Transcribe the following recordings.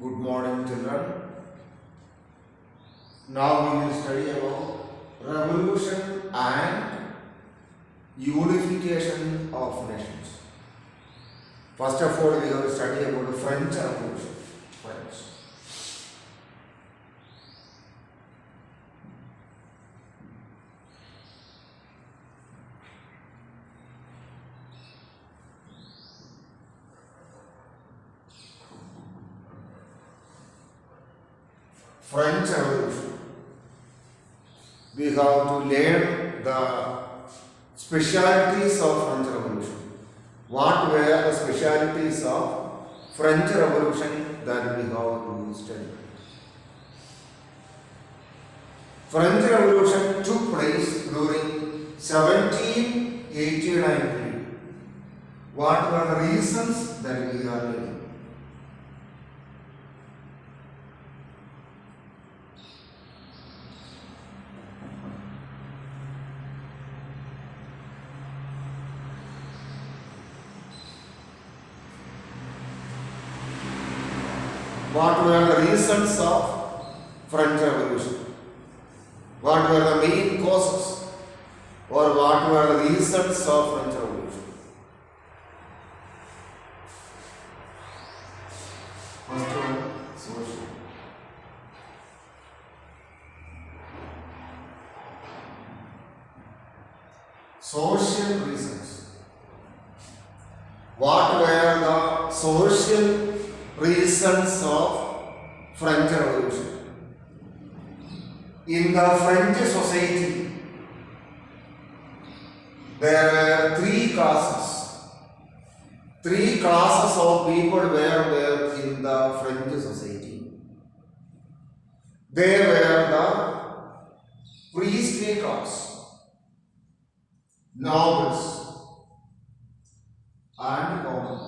Good morning, children. Now we will study about revolution and unification of nations. First of all, we have to study about the French Revolution. French Revolution. We have to learn the specialities of French Revolution. What were the specialities of French Revolution that we have to study? French Revolution took place during 1789 period. What were the reasons that we are learning? What were the reasons of French Revolution? What were the main causes or what were the reasons of French Revolution? First one, social. Social reasons. What were the social reasons of French Revolution? In the French society, there were three classes. Three classes of people were in the French society. They were the priestly class, nobles, and common.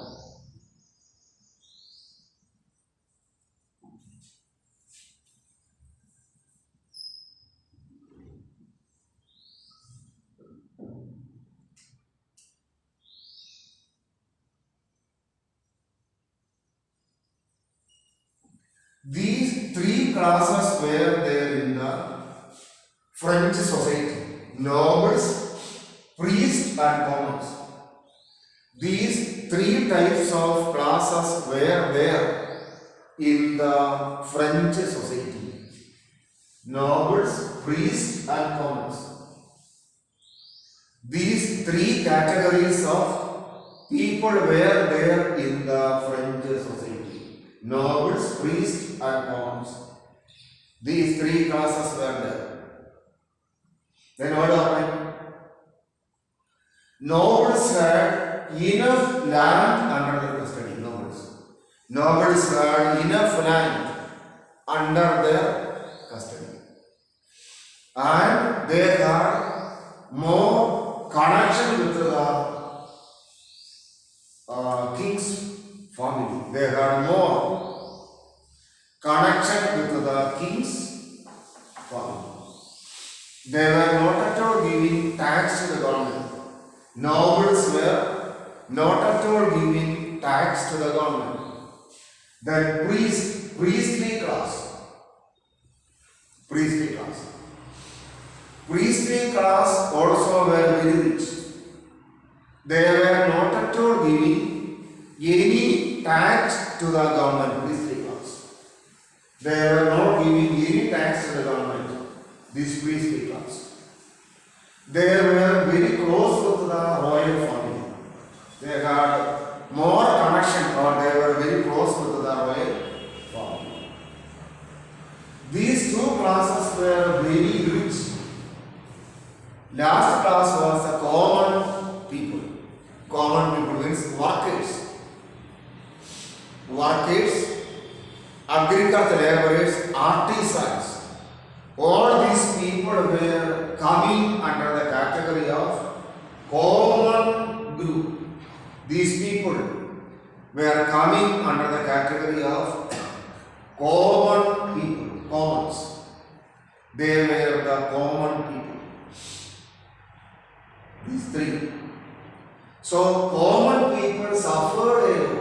These three classes were there in the French society: nobles, priests, and commons. These three types of classes were there in the French society: nobles, priests, and commons. These three categories of people were there in the French society: nobles, priests, and commons. These three classes were there. Then what happened? Nobles had enough land under their custody. Nobles had enough land under their custody. And they had more connection with the king's family. They had more connection with the king's family. They were not at all giving tax to the government. Nobles were not at all giving tax to the government. Then priestly class. Priestly class also were very rich. They were not at all giving any tax to the government. Priestly class. They were not giving any tax to the government. This priestly class. They were very close with the royal family. They had more connection, or they were very close with the royal family. These two classes were very rich. Last class was the common people. Common people means workers. Workers, agricultural laborers, artisans. All these people were coming under the category of common group. These people were coming under the category of common people, commons. They were the common people. These three. So common people suffered a lot.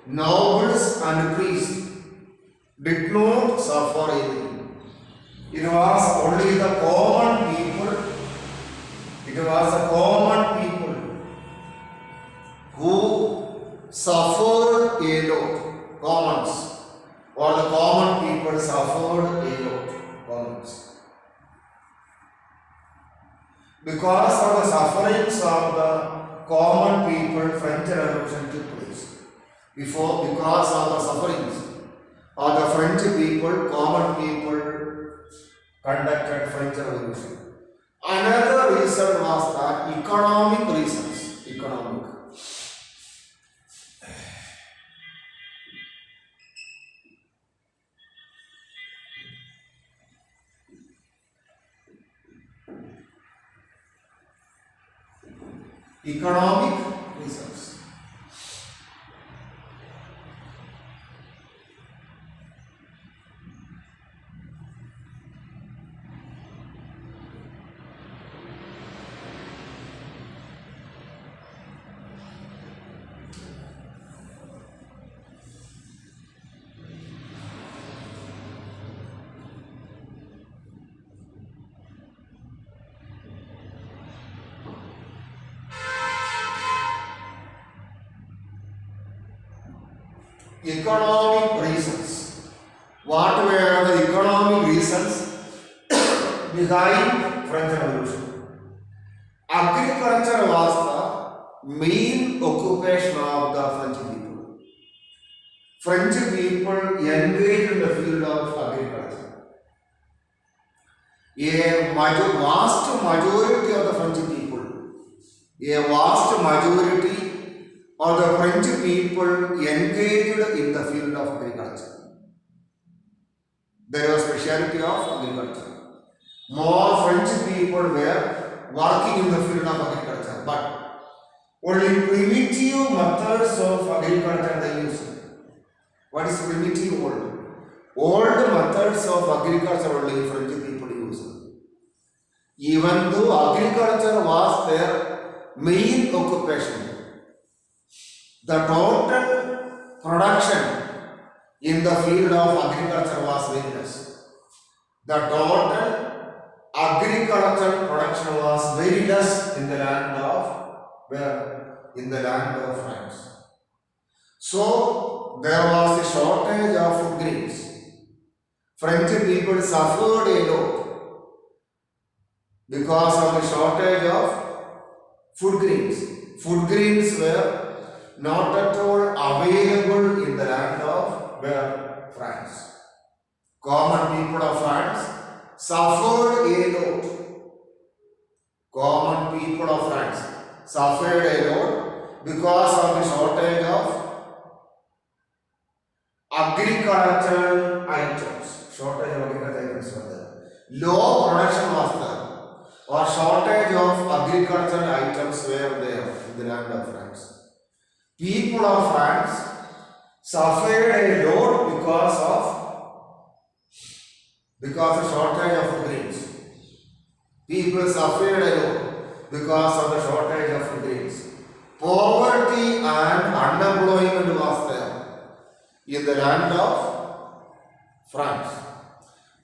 Nobles and priests did not suffer anything. It was only the common people. It was the common people who suffered a lot. Commons. Or the common people suffered a lot. Commons. Because of the sufferings of the common people, French Revolution took place. Because of the sufferings of the French people, common people conducted French Revolution. Another reason was that economic reasons. Economic reasons. Economic reasons. What were the economic reasons behind French Revolution? Agriculture was the main occupation of the French people. French people engaged in the field of agriculture. A vast majority of the French people, of the French people engaged in the field of agriculture. There was speciality of agriculture. More French people were working in the field of agriculture, but only primitive methods of agriculture they used. What is primitive old? Old methods of agriculture only French people used. Even though agriculture was their main occupation, the total production in the field of agriculture was very less. The total agricultural production was very less in the land of where? In the land of France. So there was a shortage of food grains. French people suffered a lot because of the shortage of food grains. Food grains were not at all available in the land of where? France. Common people of France suffered a lot. Common people of France suffered a lot because of the shortage of agricultural items. Shortage of agricultural items were there. Low production was there. Or shortage of agricultural items were there in the land of France. People of France suffered a lot because of shortage of grains. People suffered a lot because of the shortage of grains. Poverty and unemployment was there in the land of France.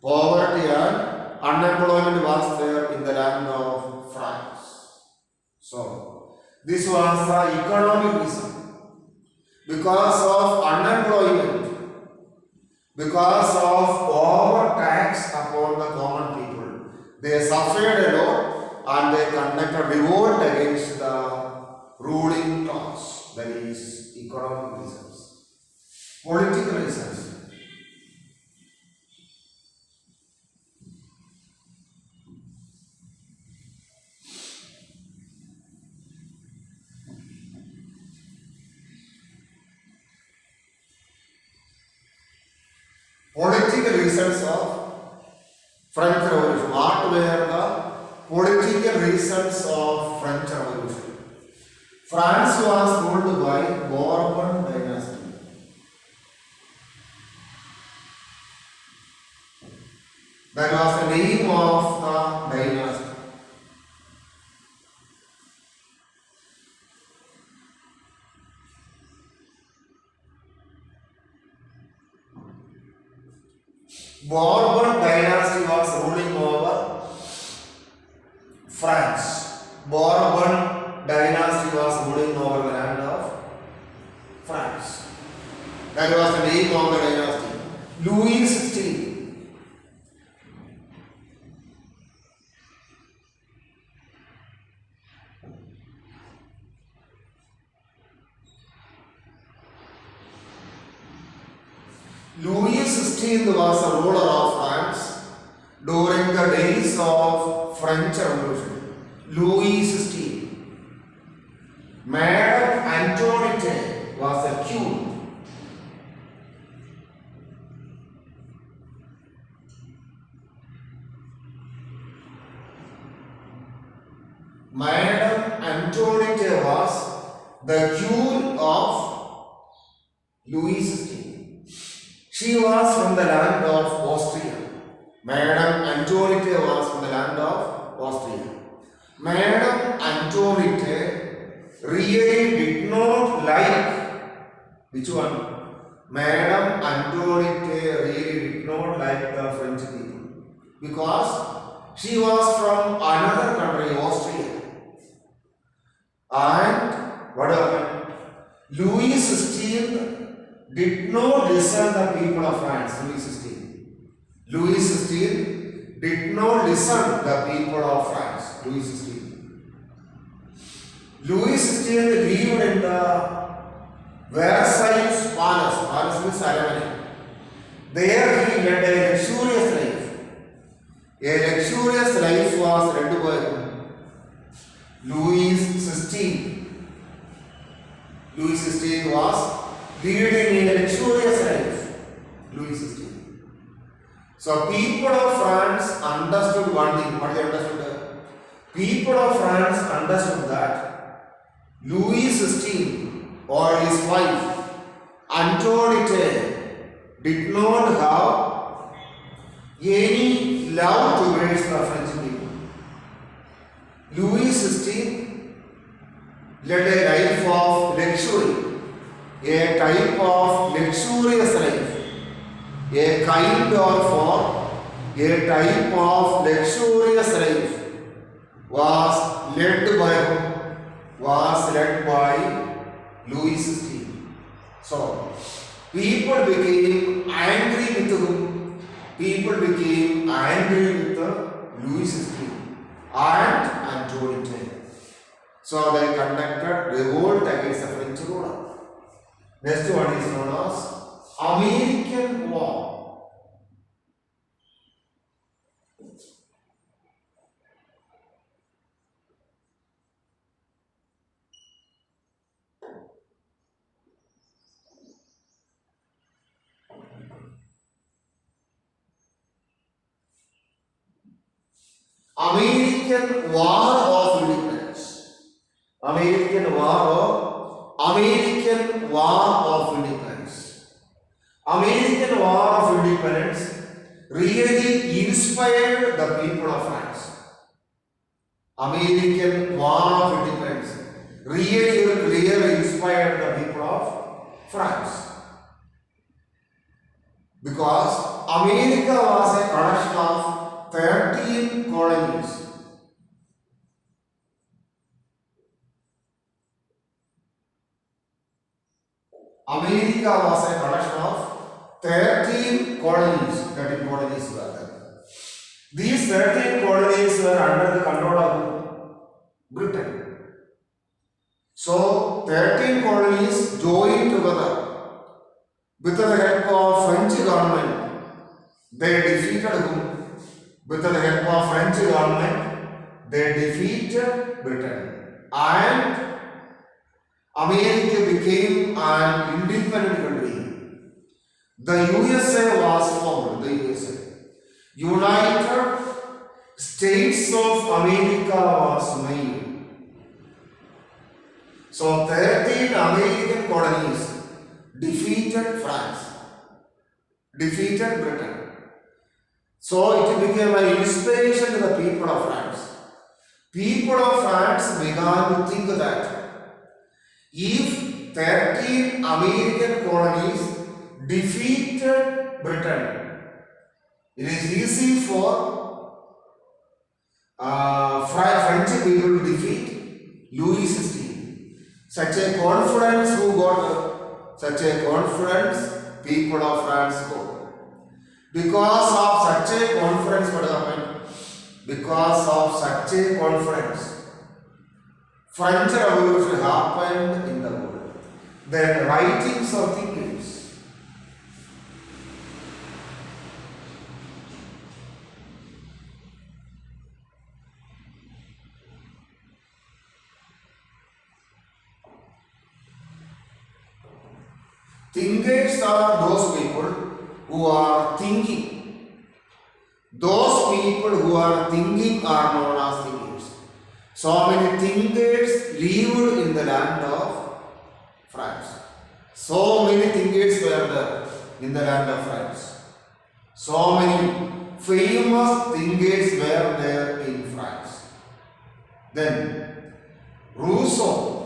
Poverty and unemployment was there in the land of France. So, this was the economic reason. Because of unemployment, because of overtax upon the common people, they suffered a lot and they conducted revolt against the ruling class. That is economic reasons. Political reasons. Political reasons of French Revolution. What were the political reasons of French Revolution? France was ruled by Bourbon dynasty. That was the name of the dynasty. Bourbon dynasty was ruling over France. Bourbon dynasty was ruling over the land of France. That was the name of the dynasty. Louis XVI. Louis XVI was a ruler of France during the days of French Revolution. Louis XVI. Madame Antoinette was a queen. Madame Antoinette was the queen of Louis XVI. She was from the land of Austria. Madame Antoinette was from the land of Austria. Madame Antoinette really did not like which one? Madame Antoinette really did not like the French people because she was from another country, Austria. And what happened? Louis XVI did not listen the people of France. Louis XVI did not listen the people of France. Louis XVI lived in the Versailles Palace. Palace means ceremony. There he led a luxurious life. A luxurious life was led by Louis XVI. Louis XVI was leading a luxurious life. Louis XVI. So people of France understood one thing. What they understood? People of France understood that Louis XVI or his wife Antoinette did not have any love towards the French people. Louis XVI led a life of luxury, a type of luxurious life, a kind of form, a type of luxurious life was led by Louis XVI. So people became angry with whom? People became angry with Louis XVI and Antoinette. So they conducted revolt against the French ruler. Next one is known as American War. American War of Independence. American War of Independence. American War of Independence really inspired the people of France. American War of Independence really inspired the people of France. Because America was a collection of 13 colonies. America was a collection of 13 colonies. 13 colonies were there. These 13 colonies were under the control of Britain. So 13 colonies joined together with the help of French government. They defeated whom? With the help of French government, they defeated Britain. And America became an independent country. The USA was formed. The USA, United States of America, was made. So 13 American colonies defeated France, defeated Britain. So it became an inspiration to the people of France. People of France began to think that if 13 American colonies defeated Britain, It is easy for French people to defeat Louis XVI. Such a confidence such a confidence people of France got. Because of such a confidence, what happened? Because of such a confidence, French Revolution happened in the world. Then writings of thinkers. Thinkers are those people who are thinking. Those people who are thinking are known as thinkers. So many thinkers lived in the land of France. So many thinkers were there in the land of France. So many famous thinkers were there in France. Then Rousseau.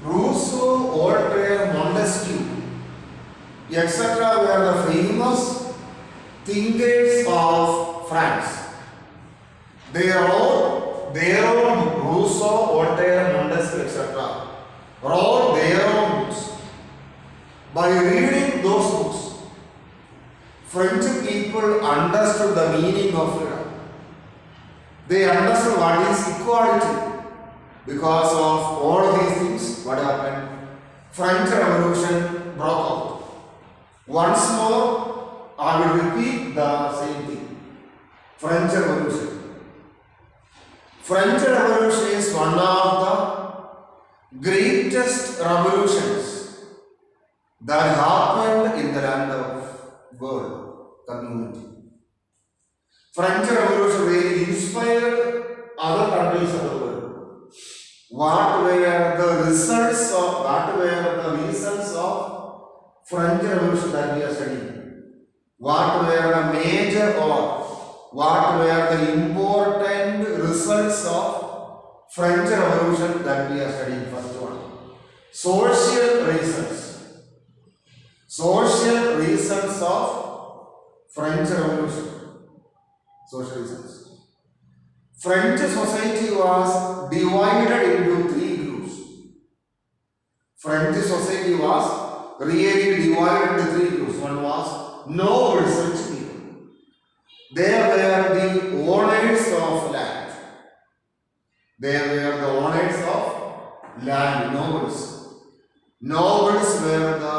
Rousseau, Voltaire, Montesquieu, etc. were the famous thinkers of France. They wrote their own Rousseau, Voltaire, Montesquieu, etc. wrote their own books. By reading those books, French people understood the meaning of freedom. They understood what is equality. Because of all these things, what happened? French Revolution broke out. Once more, I will repeat the same thing. French Revolution. French Revolution is one of the greatest revolutions that happened in the land of world community. French Revolution really inspired other countries of the world. What were the results of French Revolution that we are studying? What were the major or what were the important results of French Revolution that we are studying? First one, social reasons. Social reasons of French Revolution. Social reasons. French society was divided into three groups. French society was really divided into three groups. One was nobles, rich people. They were the owners of land. They were the owners of land, nobles. Nobles were the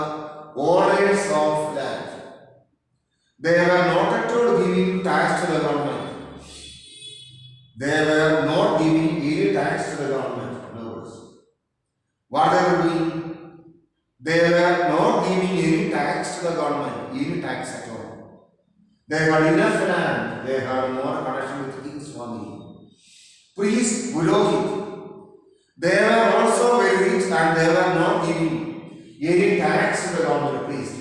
owners of land. They were not at all giving tax to the government. They were not giving any tax to the government. Nobles. What they were doing? They were not giving any tax to the government, any tax at all. They had enough land. They had more connection with king's family. Priests, Purohit. They were also very rich and they were not giving any tax to the government priest.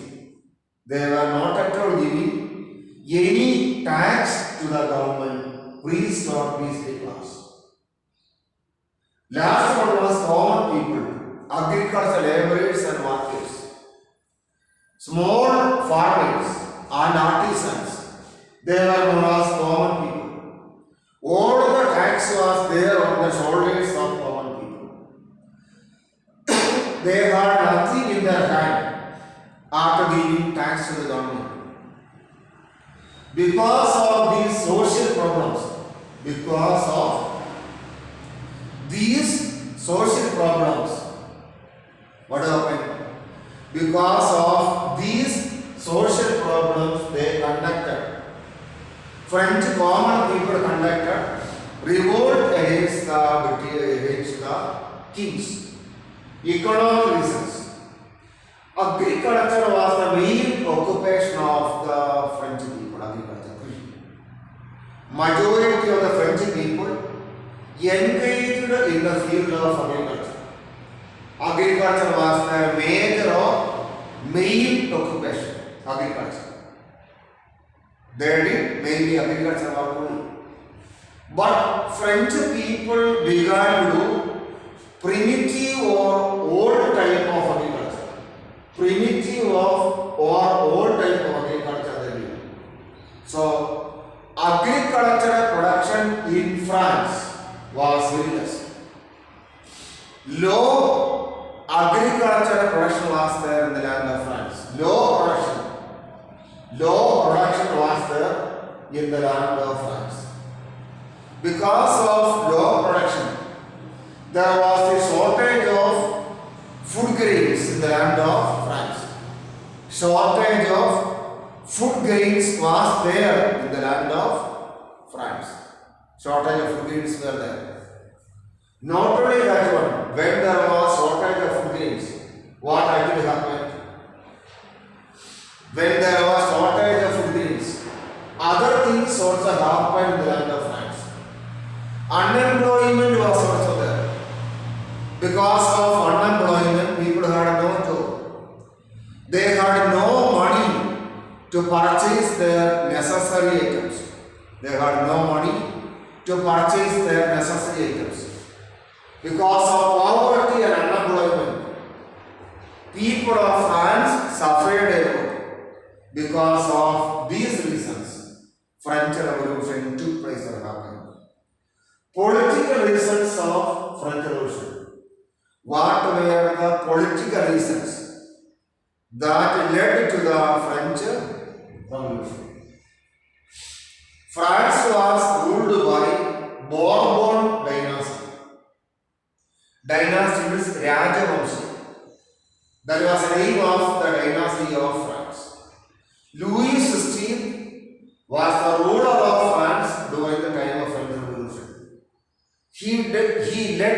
They were not at all giving any tax to the government priest or priestly class. Last one was common people, agricultural laborers and workers, small farmers and artisans. They were known as common people. All the tax was there on the shoulders of common people. They had nothing in their hand after giving tax to the government. Because of these social problems, what happened? Because of these social problems, they conducted, French common people conducted revolt against the kings. Economic reasons. Agriculture was the main occupation of the French people. Agriculture. Majority of the French people engaged in the field of agriculture. Agriculture was their major or main occupation. Agriculture. They did mainly agriculture work only. But French people began to do primitive or old type of agriculture. Primitive or old type of agriculture they did. So, agricultural production in France was very less. Low agricultural production was there in the land of France. Low production was there in the land of France. Because of low production, there was a shortage of food grains in the land of France. Shortage of food grains was there in the land of France. Shortage of food grains were there. Not only that one, when there was shortage of food grains, what actually happened? When there was shortage of food grains, other things also happened in the land of France. Unemployment was also there. Because of unemployment, people had no job. They had no money to purchase their necessary items. They had no money to purchase their necessary items. Because of poverty and unemployment, people of France suffered a lot. Because of these reasons, French Revolution took place or happened. Political reasons of French Revolution. What were the political reasons that led to the French Revolution? France was ruled by Bourbon dynasty. Dynasty means Rajavamshi. That was the name of the dynasty of France. Louis XVI was the ruler of France during the time of French Revolution. He led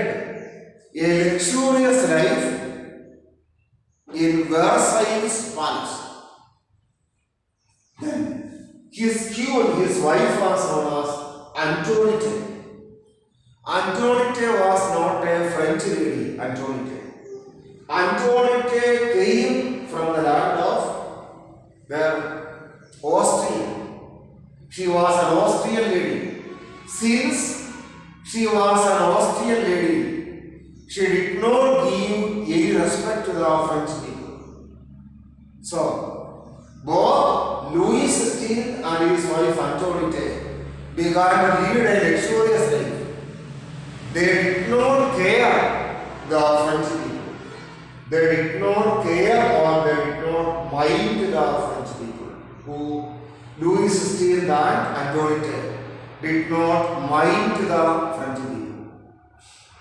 a luxurious life in Versailles Palace. Then his wife was known as Antoinette. Antoinette was not a French lady. Antoinette came from the land of Austria. She was an Austrian lady. Since she was an Austrian lady, she did not give any respect to the French people. So, both Louis XVI and his wife Antoinette began to lead a luxurious life. They did not care the French people. They did not care or they did not mind the French people. Who Louis XVI and Antoinette did not mind the French people.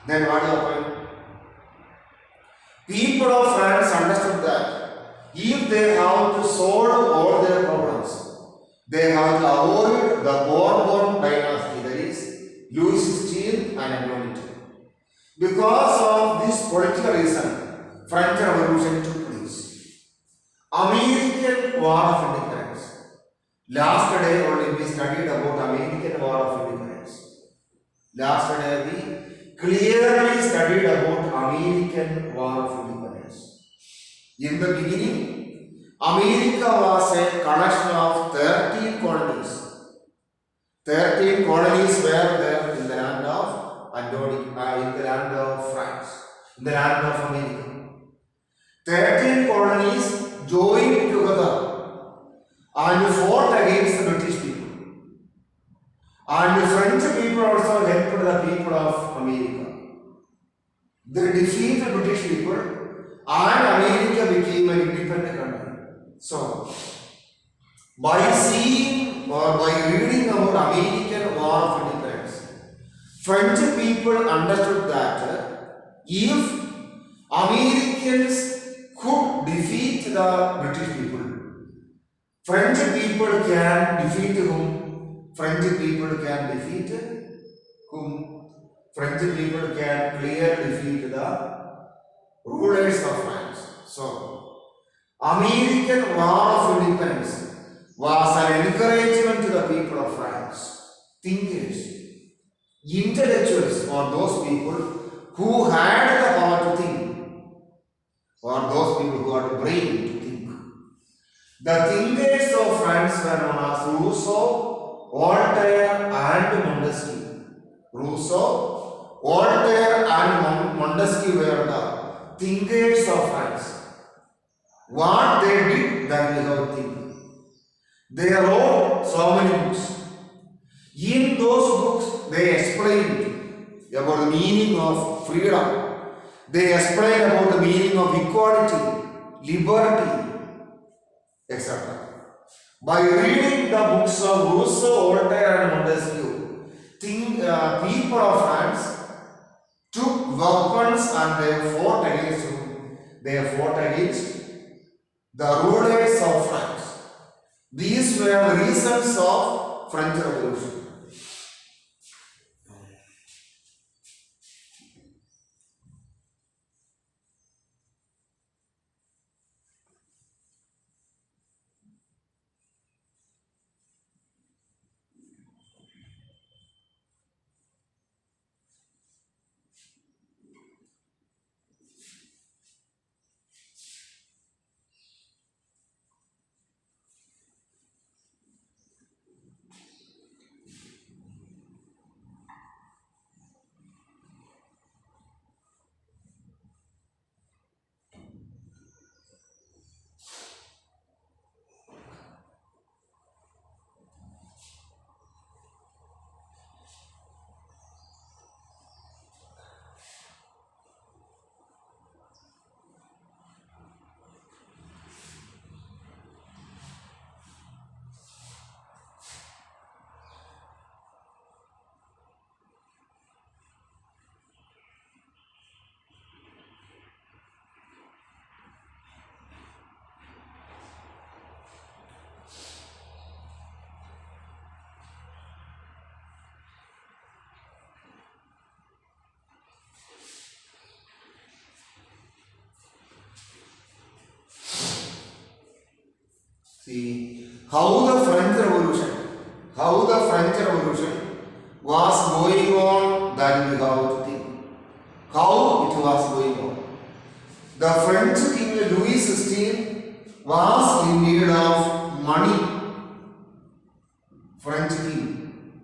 Then what happened? People of France understood that if they have to solve all their problems, they have to avoid the Bourbon dynasty, that is Louis XVI and Antoinette. Because of this political reason, French Revolution took place. American War of Independence. Last day only we studied about American War of Independence. Last day we clearly studied about American War of Independence. In the beginning, America was a collection of 13 colonies. 13 colonies were there in the land of in the land of France, in the land of America. 13 colonies joined together and fought against the British people. And the French people also helped the people of America. They defeated the British people and America became an independent country. So, by seeing or by reading about American War of Independence, French people understood that if Americans could defeat the British people, French people can defeat whom? French people can defeat whom? French people can clearly defeat the rulers of France. So, American War of Independence was an encouragement to the people of France. Thinkers. intellectuals or those people who had the power to think, or those people who had the brain to think. The thinkers of France were known as Rousseau, Voltaire and Montesquieu. Rousseau, Voltaire and Montesquieu were the thinkers of France. What they did, that we have to think. They wrote so many books. In those books, they explained about the meaning of freedom. They explained about the meaning of equality, liberty, etc. By reading the books of Rousseau, Voltaire and Montesquieu, people of France took weapons and they fought against whom? They fought against the rulers of France. These were the reasons of French Revolution. See how the French Revolution was going on, that we have to think. How it was going on. The French king Louis XVI was in need of money. French king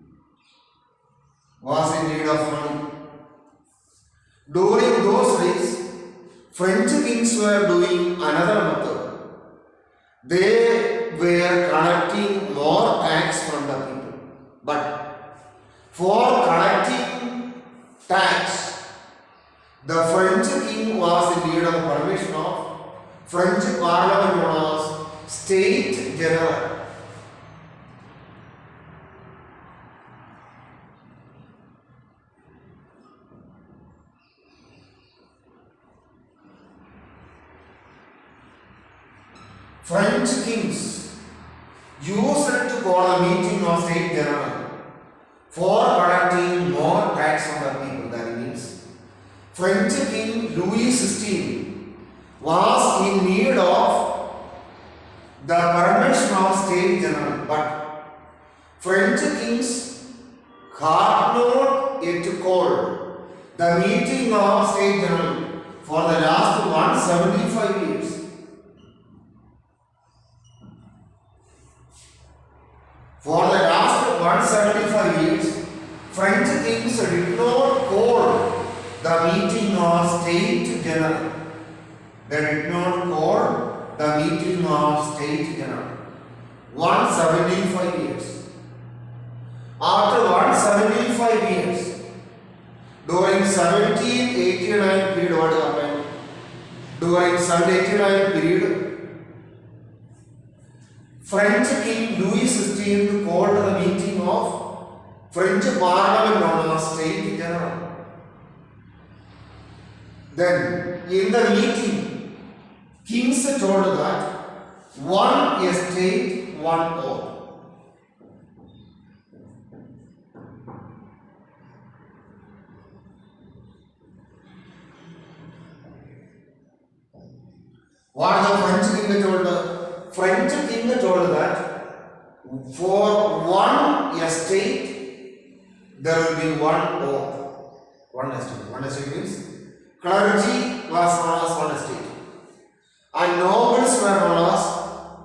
was in need of money. During those days, French kings were doing another method. They were collecting more tax from the people. But for collecting tax, the French king was in need of permission of French parliament known as State General. French kings used to call a meeting of State General for collecting more tax from the people. That means French king Louis XVI was in need of the permission of State General, but French kings had not yet called the meeting of State General for the last 175 years. For the last 175 years, French kings did not call the meeting of State General. They did not call the meeting of State General. 175 years. After 175 years, during 1789 period, what happened? During 1789 period, French king Louis XVI called the meeting of French parliament known as State General. Then, in the meeting, kings told that one estate, one oath. What the French king told? French king told that for one estate, there will be one oath. One estate. One estate means clergy was known as one estate. And nobles were known as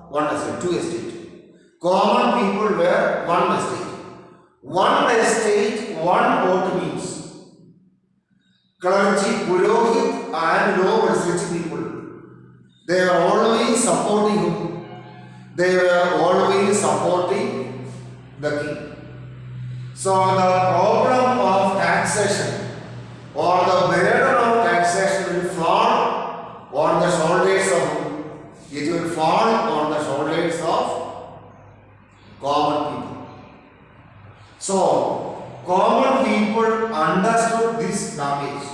one estate, two estate. Common people were one estate. One estate, one vote means clergy, purohit and nobles, rich people. They were always supporting him. They were always supporting the king. So the problem of taxation or the burden of taxation will fall on the shoulders of whom? It will fall on the shoulders of common people. So, common people understood this damage.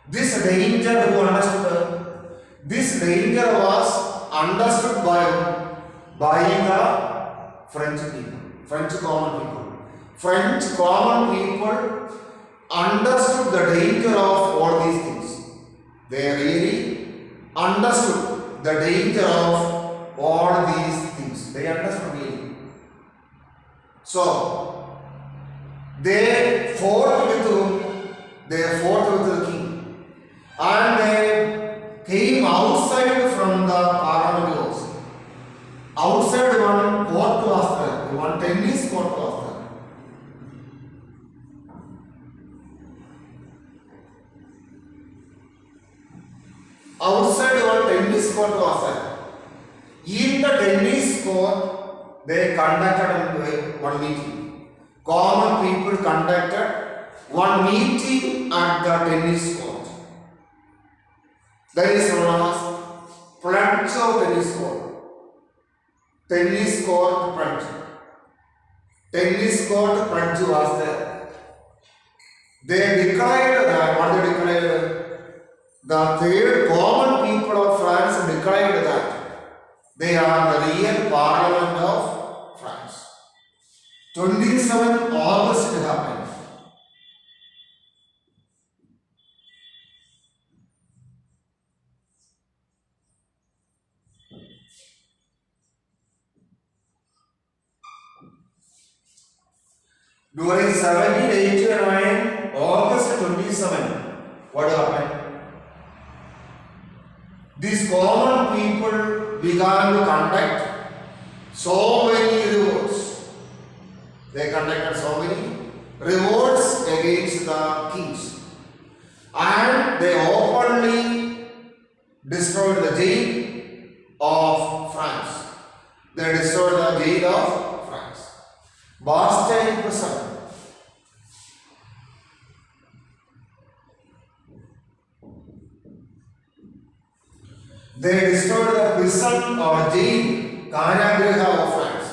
This danger, who understood? This danger was understood by the French people, French common people. French common people understood the danger of all these things. They really understood the danger of all these things. They understood really. So, they fought with whom? They fought with the king. And they came outside from the parliament house. Outside one court was there. One tennis court was there. Outside one tennis court was there. In the tennis court, they conducted one meeting. Common people conducted one meeting at the tennis court. That is known as pledge of tennis court. Tennis court pledge. Tennis court pledge was there. They declared that, what they declared? The third common people of France declared that they are the real parliament of France. 27 August it happened. During 1789, August 27, what happened? These common people began to conduct so many revolts. They conducted so many revolts against the kings. And they openly destroyed the jail of France. They destroyed the jail of France. Bastille prison. They destroyed the prison or jail, Karagriha of France.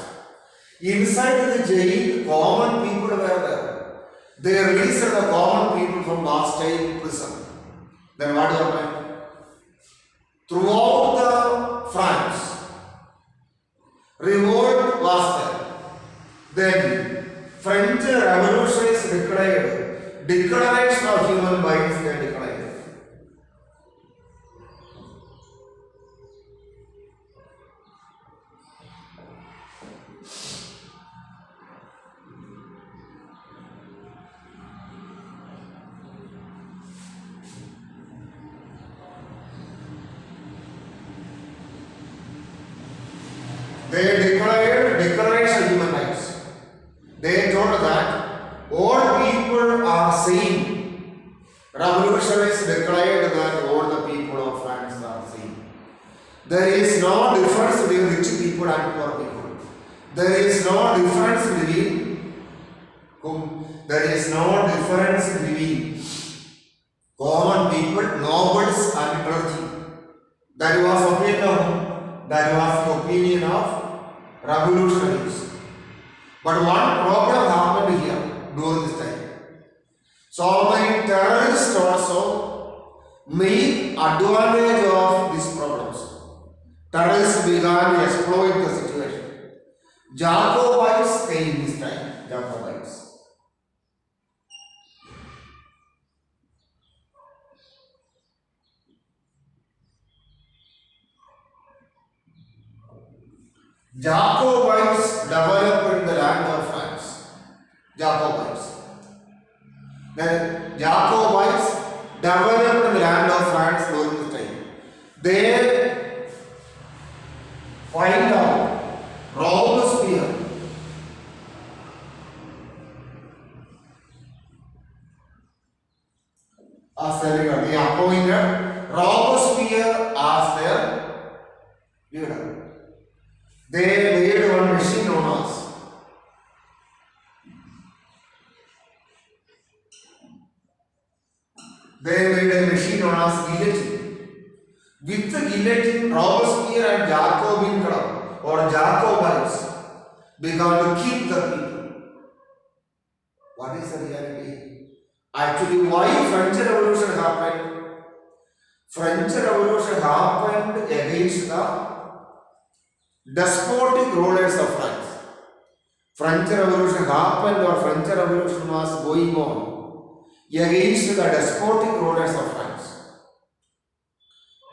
Inside the jail, common people were there. They released the common people from Bastille prison. Then what happened? Throughout the France, revolt was there. Then French revolutionaries declared Declaration of Human Rights. They declared. They declared Declaration of Human Rights. They told that all people are same. Revolutionaries declared that all the people of France are same. There is no difference between rich people and poor people. There is no difference between whom? There is no difference between common people, nobles and clergy. That was opinion of, that was the opinion of revolutionaries. But one problem happened here during this time. So many terrorists also made advantage of these problems. Terrorists began to exploit the situation. Jacobites came this time. Jacobites. Jacobites developed in the land of France. Jacobites. The Jacobites developed the land of France during this time. They find out Robespierre as their leader. They appointed Robespierre as their leader. They made one machine known as guillotine. With the guillotine, Robespierre and Jacobin club or Jacobites began to kill the people. What is the reality? Actually, why French Revolution happened? French Revolution happened against the despotic rulers of France. French Revolution happened or French Revolution was going on against the despotic rulers of France.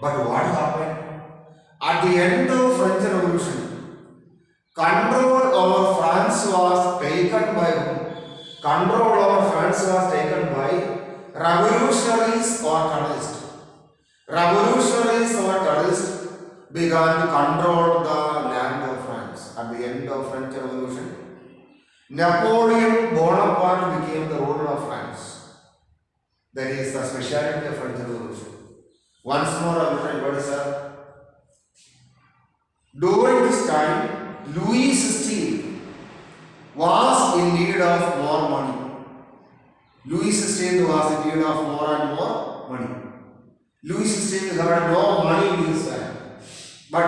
But what happened? At the end of French Revolution, control over France was taken by whom? Control over France was taken by revolutionaries or terrorists. Revolutionaries or terrorists began to control the land of France. At the end of French Revolution, Napoleon Bonaparte became the ruler of France. That is the speciality of French Revolution. Once more I will try what is that? During this time, Louis XVI was in need of more money. Louis XVI was in need of more and more money. Louis XVI had no money in his hand. But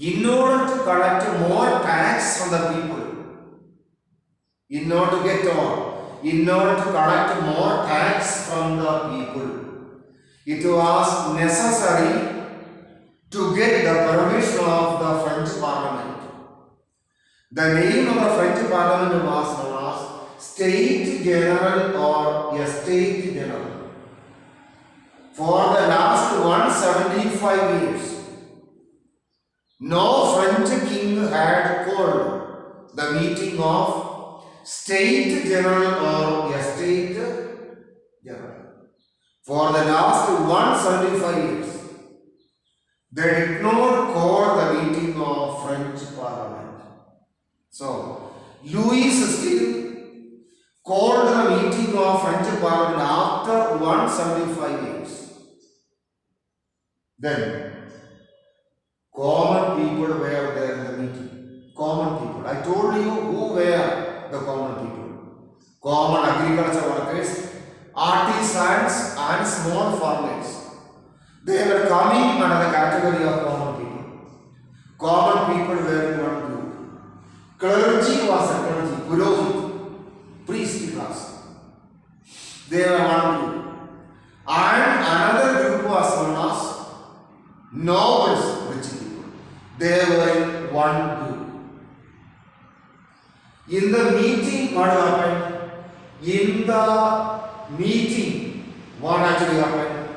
in order to collect more tax from the people, in order to collect more tax from the people, it was necessary to get the permission of the French Parliament. The name of the French Parliament was known as State General or Estate General. For the last 175 years, no French king had called the meeting of State General or Estate General. For the last 175 years, they did not call the meeting of French Parliament. So, Louis XVI called the meeting of French Parliament after 175 years. Then, common people were there in the meeting. Common people. I told you who were the common people. Common agriculture workers, artisans and small farmers. They were coming under the category of common people. Common people were in one group. Clergy was a clergy, purohit, priest class. They were one group. And another group was known as nobles, rich people. They were in one group. In the meeting, what happened? In the meeting, what actually happened?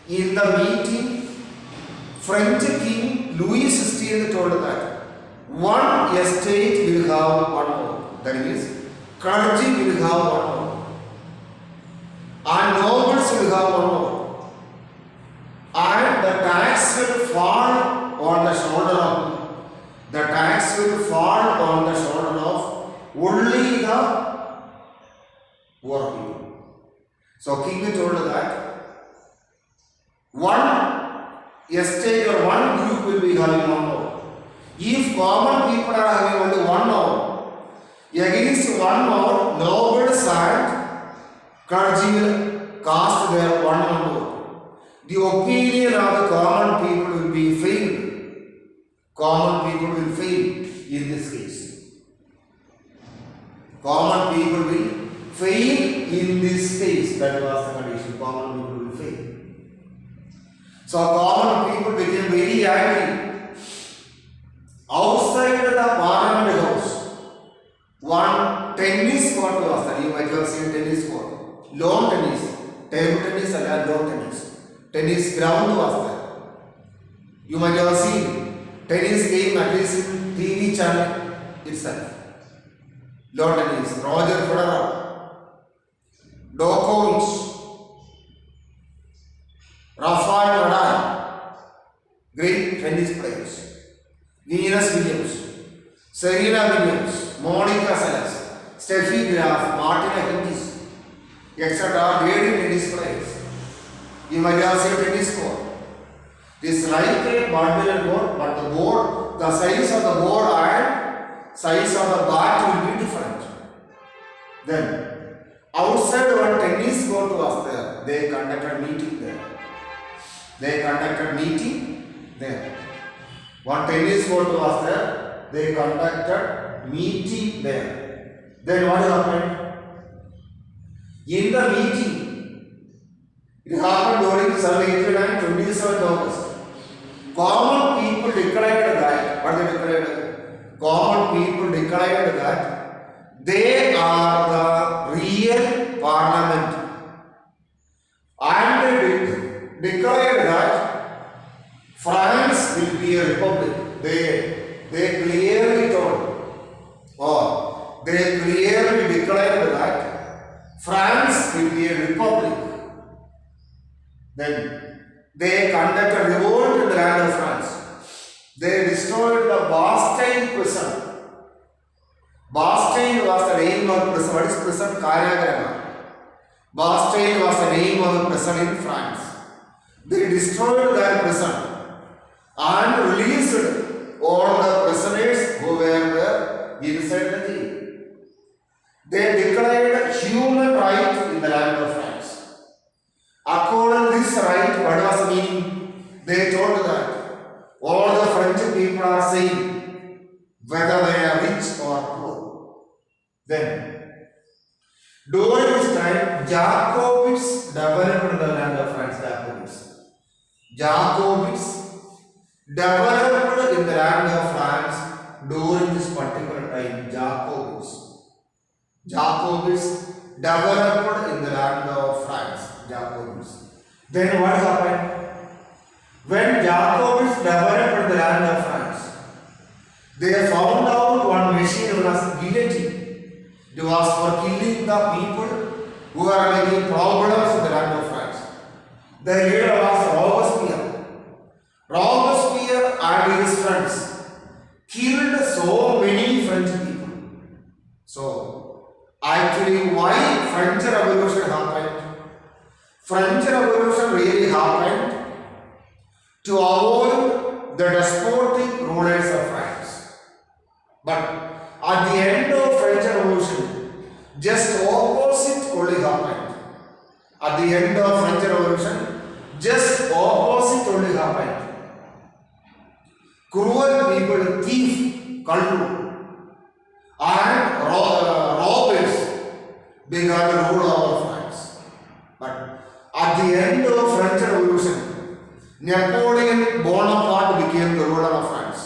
In the meeting, French King Louis XVI told that one estate will have one more. That is, clergy will have one more. And nobles will have one more. And the tax will fall on the shoulder of only the poor people. So King told that one estate or one group will be having one more. If common people are having only one more, against one more, nobles and clergy will cast their one more. The opinion of the common people will be failed. Common people will fail in this case. Common people will fail in this case. That was the condition. Common people will fail. So common people became very angry. Outside the Parliament House, one tennis court was there. You might have seen tennis court. Lawn tennis, table tennis and lawn tennis. Tennis ground was there. You might have seen tennis game at least in TV channel itself. Lawn tennis, Roger Federer. Djokovic, Rafael Nadal, great tennis players, Venus Williams, Serena Williams, Monica Seles, Steffi Graf, Martina Hingis, etc. are great tennis players. You might have seen tennis court. This like a badminton board, but the board, the size of the board and size of the bat will be different. Then, outside one tennis court was there. They conducted meeting there. One tennis court was there. They conducted meeting there. Then what happened? In the meeting, it happened during 1789, 27th August. Common people declared that, what they declared? Common people declared that they are the real parliament. And they declared that France will be a republic. They clearly told, or they clearly declared that France will be a republic. Then they conducted a revolt in the land of France. They destroyed the Bastille prison. Bastille was the name of prison. What is prison? Karyagama. Bastille was the name of the prison in France. They destroyed that prison and released all the prisoners who were inside the jail. They declared human right in the land of France. According to this right, what was the meaning? They told that all the French people are same, whether they are rich or poor. Then, during this time, Jacobins developed the land of France. Jacobins developed in the land of France during this particular time. Jacobins developed in the land of France. Jacobins. Then what happened? When Jacobins developed the land of France, they found out one machine was guillotine. It was for killing the people who are making problems in the land of France. The leader was Robespierre. Robespierre and his friends killed so many French people. So, actually, why French Revolution happened? French Revolution really happened to avoid the despotic rulers of France. But at the end of French Revolution, just opposite only happened. At the end of French Revolution, just opposite only happened. Cruel people, thief, kallu, and robbers began to rule over France. But at the end of French Revolution, Napoleon Bonaparte became the ruler of France.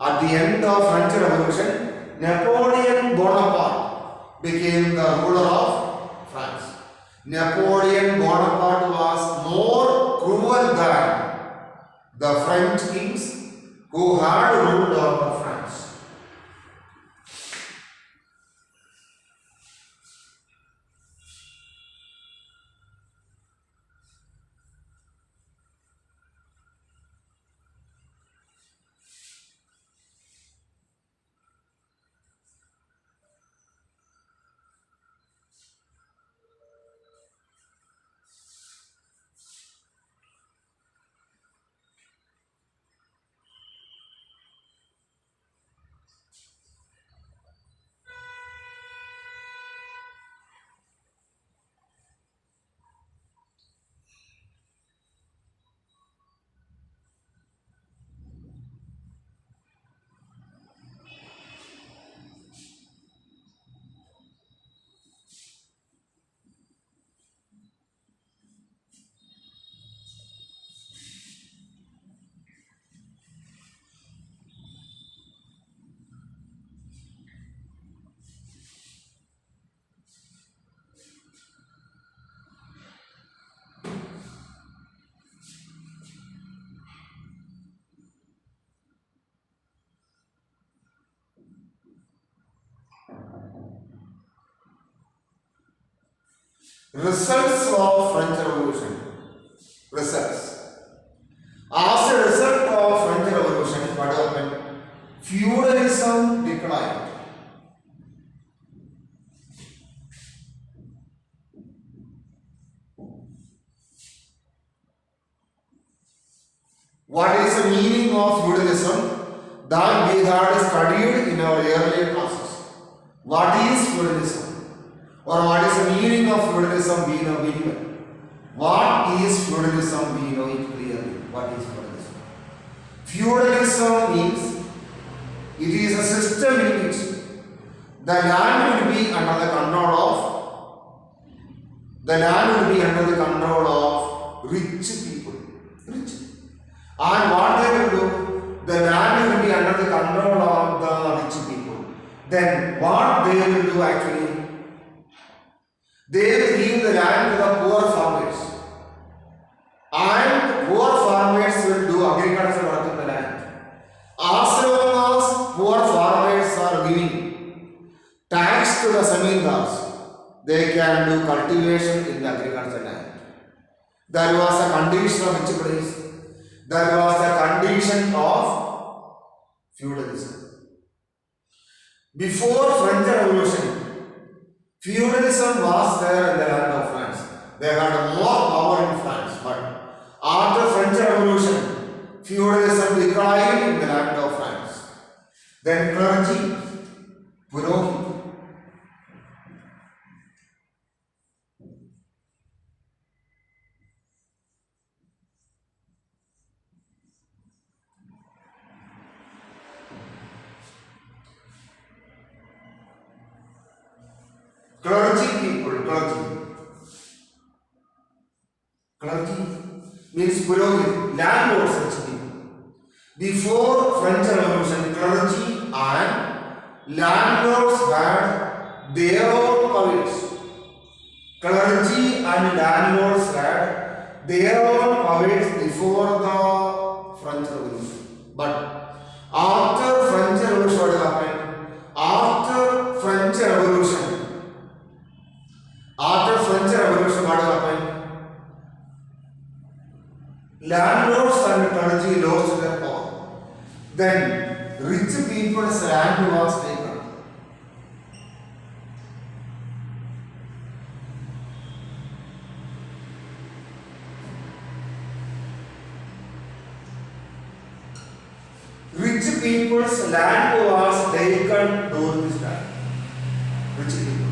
At the end of French Revolution, Napoleon Bonaparte became the ruler of France. Napoleon Bonaparte was more cruel than the French kings who had ruled over France. results of French Revolution. Results. As a result of French Revolution, what happened? Feudalism declined. What is the meaning of feudalism? That we had studied in our earlier classes. What is feudalism? Or what is the meaning of feudalism? We know very well. What is feudalism? We know it clearly. What is feudalism? Feudalism means it is a system in which the land will be under the control of rich people. Rich. And what they will do? The land will be under the control of the rich people. Then what they will do actually? They will give the land to the poor farmers. And poor farmers will do agriculture work in the land. As long as poor farmers are giving tax to the zamindars, they can do cultivation in the agriculture land. There was a condition of which place? There was a condition of feudalism. Before French Revolution, feudalism was there in the land of France. They had more power in France. But after French Revolution, feudalism declined in the land of France. Then clergy, Purohit. Clergy people, clergy means Purohit, landlords actually. Before French Revolution, clergy and landlords had their own powers. Clergy and landlords had their own powers before the French Revolution. But after French Revolution, what happened? After French Revolution, what happened? Landlords and clergy lost their power. Then rich people's land was taken. Rich people's land was taken during this time. Rich people.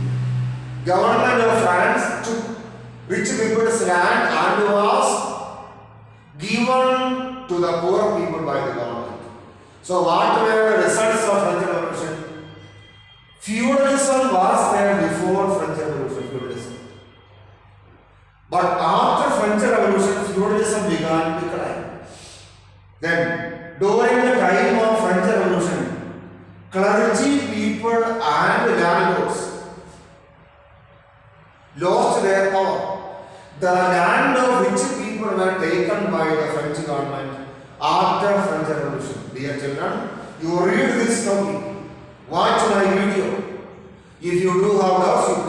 Government of France took rich people's land and was given to the poor people by the government. So what were the results of French Revolution? Feudalism was there before French Revolution, feudalism. But after French Revolution, feudalism began to decline. Then during the time of French Revolution, clergy people and landlords lost their power. The land of rich people were taken by the French government after French Revolution. Dear children, you read this topic, watch my video. If you do have doubts, you